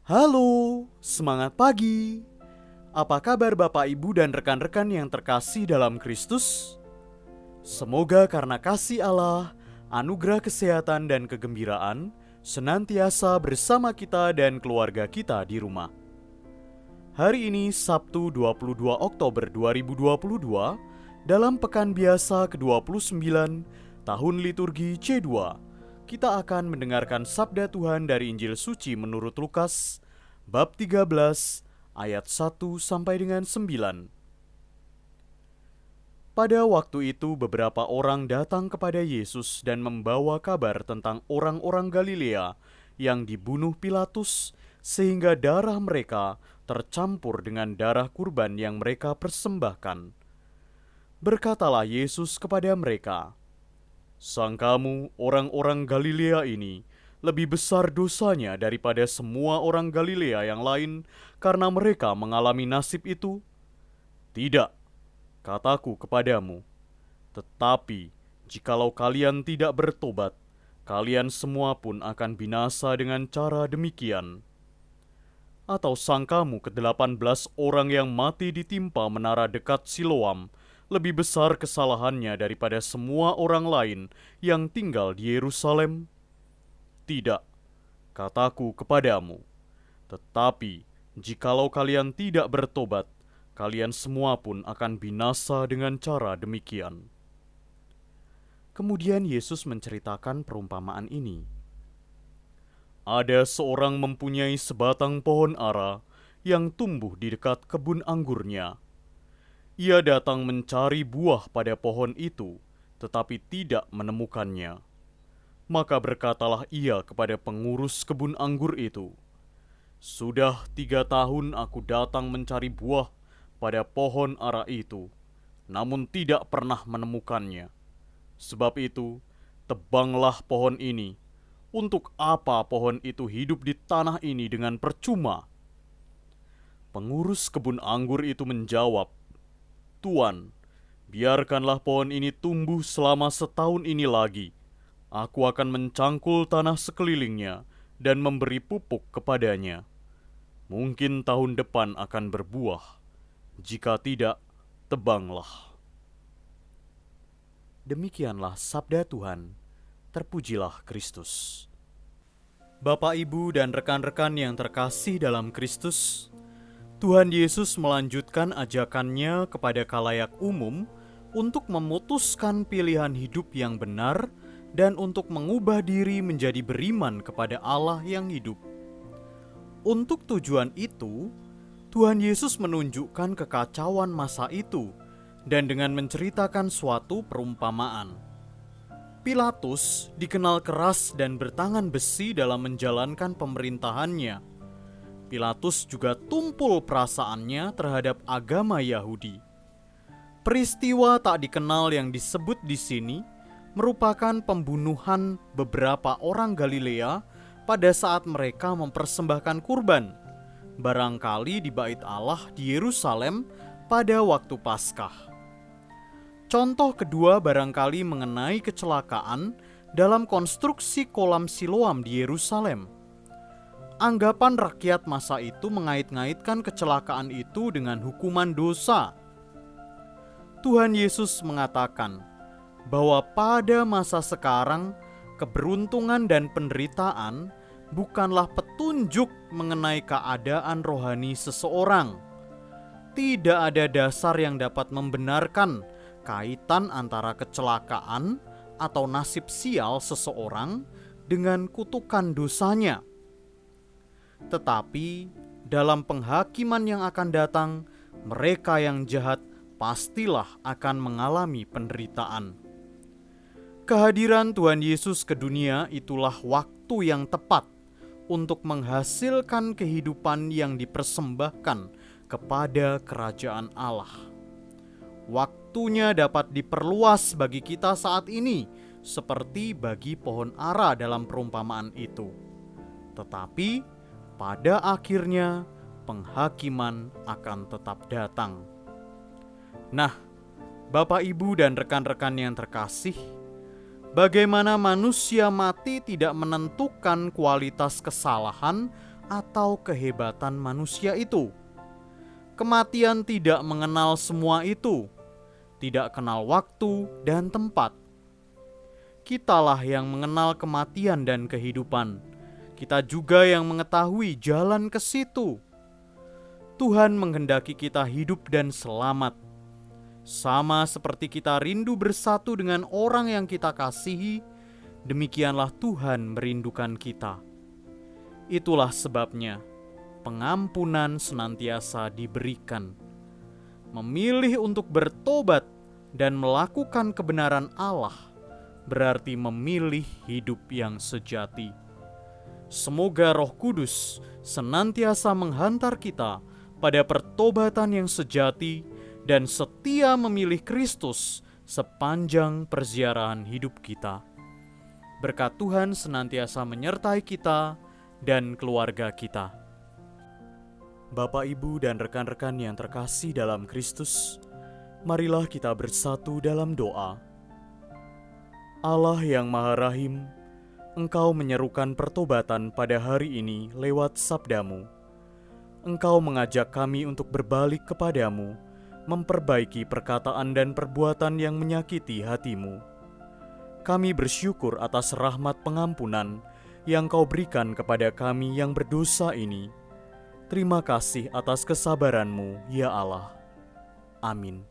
Halo, semangat pagi. Apa kabar Bapak, Ibu, dan rekan-rekan yang terkasih dalam Kristus? Semoga karena kasih Allah, anugerah kesehatan dan kegembiraan senantiasa bersama kita dan keluarga kita di rumah. Hari ini Sabtu 22 Oktober 2022 dalam pekan biasa ke-29 tahun liturgi C2. Kita akan mendengarkan sabda Tuhan dari Injil Suci menurut Lukas, bab 13, ayat 1 sampai dengan 9. Pada waktu itu beberapa orang datang kepada Yesus dan membawa kabar tentang orang-orang Galilea yang dibunuh Pilatus sehingga darah mereka tercampur dengan darah kurban yang mereka persembahkan. Berkatalah Yesus kepada mereka, "Sangkamu orang-orang Galilea ini lebih besar dosanya daripada semua orang Galilea yang lain karena mereka mengalami nasib itu? Tidak, kataku kepadamu. Tetapi jikalau kalian tidak bertobat, kalian semua pun akan binasa dengan cara demikian. Atau sangkamu ke-18 orang yang mati ditimpa menara dekat Siloam lebih besar kesalahannya daripada semua orang lain yang tinggal di Yerusalem? Tidak, kataku kepadamu. Tetapi jikalau kalian tidak bertobat, kalian semua pun akan binasa dengan cara demikian." Kemudian Yesus menceritakan perumpamaan ini. Ada seorang mempunyai sebatang pohon ara yang tumbuh di dekat kebun anggurnya. Ia datang mencari buah pada pohon itu, tetapi tidak menemukannya. Maka berkatalah ia kepada pengurus kebun anggur itu, "Sudah 3 tahun aku datang mencari buah pada pohon ara itu, namun tidak pernah menemukannya. Sebab itu, tebanglah pohon ini. Untuk apa pohon itu hidup di tanah ini dengan percuma?" Pengurus kebun anggur itu menjawab, "Tuan, biarkanlah pohon ini tumbuh selama setahun ini lagi. Aku akan mencangkul tanah sekelilingnya dan memberi pupuk kepadanya. Mungkin tahun depan akan berbuah. Jika tidak, tebanglah." Demikianlah sabda Tuhan. Terpujilah Kristus. Bapak, Ibu, dan rekan-rekan yang terkasih dalam Kristus, Tuhan Yesus melanjutkan ajakannya kepada khalayak umum untuk memutuskan pilihan hidup yang benar dan untuk mengubah diri menjadi beriman kepada Allah yang hidup. Untuk tujuan itu, Tuhan Yesus menunjukkan kekacauan masa itu dan dengan menceritakan suatu perumpamaan. Pilatus dikenal keras dan bertangan besi dalam menjalankan pemerintahannya. Pilatus juga tumpul perasaannya terhadap agama Yahudi. Peristiwa tak dikenal yang disebut di sini merupakan pembunuhan beberapa orang Galilea pada saat mereka mempersembahkan kurban, barangkali di Bait Allah di Yerusalem pada waktu Paskah. Contoh kedua barangkali mengenai kecelakaan dalam konstruksi kolam Siloam di Yerusalem. Anggapan rakyat masa itu mengait-ngaitkan kecelakaan itu dengan hukuman dosa. Tuhan Yesus mengatakan bahwa pada masa sekarang keberuntungan dan penderitaan bukanlah petunjuk mengenai keadaan rohani seseorang. Tidak ada dasar yang dapat membenarkan kaitan antara kecelakaan atau nasib sial seseorang dengan kutukan dosanya. Tetapi dalam penghakiman yang akan datang, mereka yang jahat pastilah akan mengalami penderitaan. Kehadiran Tuhan Yesus ke dunia itulah waktu yang tepat untuk menghasilkan kehidupan yang dipersembahkan kepada kerajaan Allah. Waktunya dapat diperluas bagi kita saat ini, seperti bagi pohon ara dalam perumpamaan itu. Tetapi pada akhirnya penghakiman akan tetap datang. Nah, Bapak, Ibu, dan rekan-rekan yang terkasih, bagaimana manusia mati tidak menentukan kualitas kesalahan atau kehebatan manusia itu. Kematian tidak mengenal semua itu, tidak kenal waktu dan tempat. Kitalah yang mengenal kematian dan kehidupan. Kita juga yang mengetahui jalan ke situ. Tuhan menghendaki kita hidup dan selamat. Sama seperti kita rindu bersatu dengan orang yang kita kasihi, demikianlah Tuhan merindukan kita. Itulah sebabnya pengampunan senantiasa diberikan. Memilih untuk bertobat dan melakukan kebenaran Allah berarti memilih hidup yang sejati. Semoga Roh Kudus senantiasa menghantar kita pada pertobatan yang sejati dan setia memilih Kristus sepanjang perziarahan hidup kita. Berkat Tuhan senantiasa menyertai kita dan keluarga kita. Bapak, Ibu, dan rekan-rekan yang terkasih dalam Kristus, marilah kita bersatu dalam doa. Allah yang Maha Rahim, Engkau menyerukan pertobatan pada hari ini lewat sabdamu. Engkau mengajak kami untuk berbalik kepadamu, memperbaiki perkataan dan perbuatan yang menyakiti hatimu. Kami bersyukur atas rahmat pengampunan yang Kau berikan kepada kami yang berdosa ini. Terima kasih atas kesabaran-Mu, ya Allah. Amin.